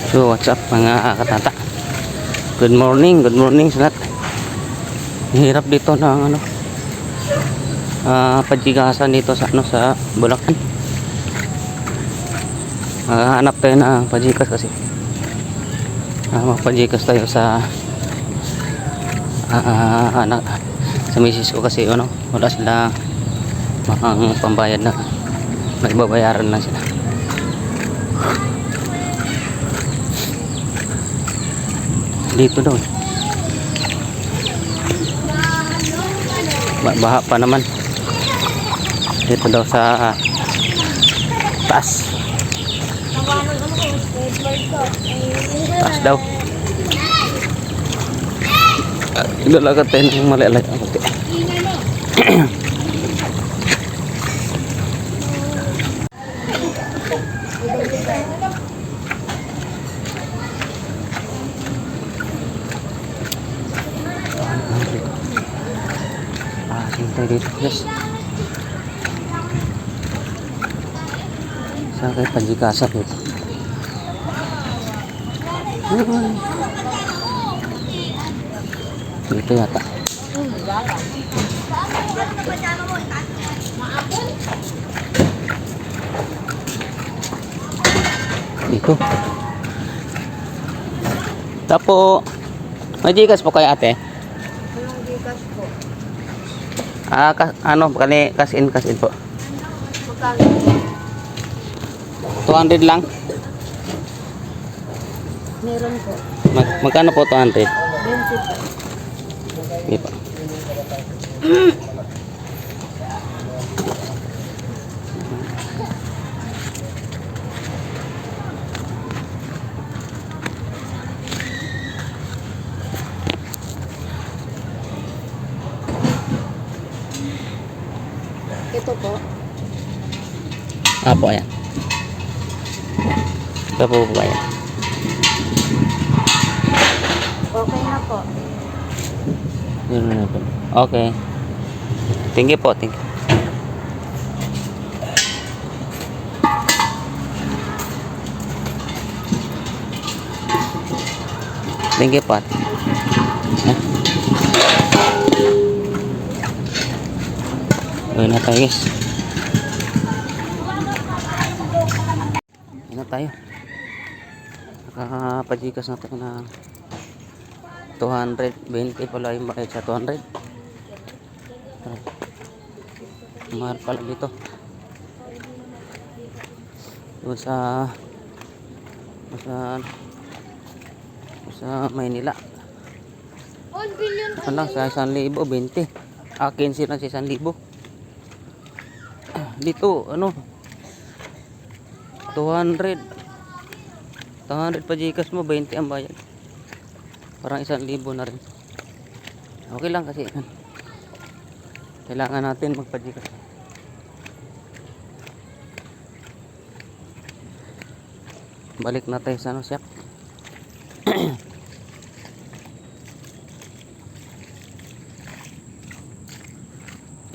So what's up mga katata, good morning sa lahat. Hirap dito ng pajigasan dito sa sa Bulacan. Hanap tayo ng pajikas kasi magpajikas tayo sa sa misis ko kasi wala sila makang pambayad na nagbabayaran lang sila. Dito daw baha pa naman dito daw sa taas daw. Dalaga tayo ng mali-alay tayo dito guys sa kay pajikasa dito. Dito yata dito. Tapo may Gcash po kay ate? Anong Gcash po? Cash in po. Magkano? 200 lang. Meron po. Magkano po 200? 20 po. Okay po. Ito po. Apo ayan. Ito po ba yan? Okay na po. Yun na po. Okay. Thank you po. Thank you. Thank you po. Gawin na tayo guys. Gawin na tayo. Nakapajikas na tayo na 220 pala yung bayad sa 200. Mahal pala dito. Doon sa Maynila. 1 billion. Ano lang sa 1,000 20. 15 lang sa 1,000. Dito 200 pa Gcash mo 20 ang bayad. Parang 1,000 na rin. Okay lang kasi kailangan natin magpa-Gcash. Balik na tayo sa shop.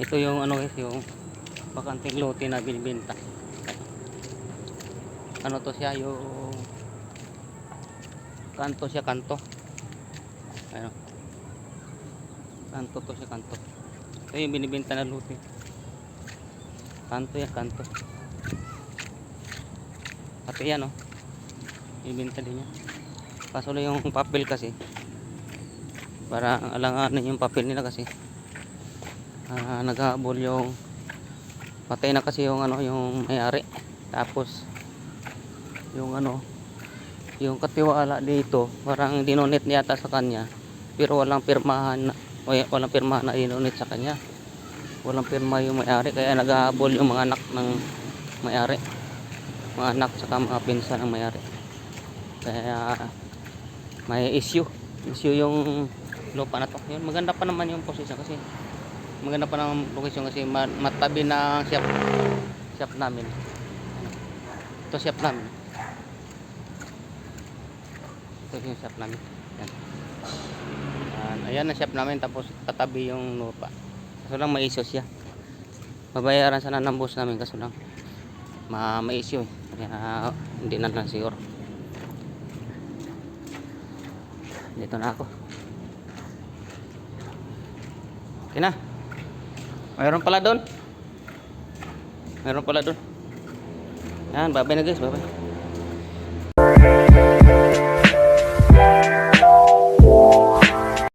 Ito yung guys, yung bakanting lote na binibenta. To siya, yung kanto siya, kanto. Ayun. Kanto to siya, kanto. Ito yung binibenta na lote. Kanto yan, kanto. Pati yan binibenta din yan. Kaso lang yung papel kasi para alanganin yung papel nila kasi naghahabol yung patay na kasi yung yung may-ari. Tapos yung yung katiwala dito parang dinonate niyata sa kanya pero walang pirmahan na dinonate sa kanya. Walang pirma yung may-ari kaya naghahabol yung mga anak ng may-ari, mga anak saka mga pinsan ng may-ari. Kaya may issue yung lupa na to. Yun, maganda pa naman yung posisyon kasi maganda pa ng location kasi matabi na shop namin. Ito shop namin. Ito yung shop namin. Yan. Ayan na shop namin tapos katabi yung lupa. Kaso lang may issue siya. Babayaran sana ng boss namin kaso lang may issue kaya hindi na lang siguro. Dito na ako. Okay na. Mayroon pala doon. Mayroon pala doon. Yan, bye-bye na guys. Bye-bye.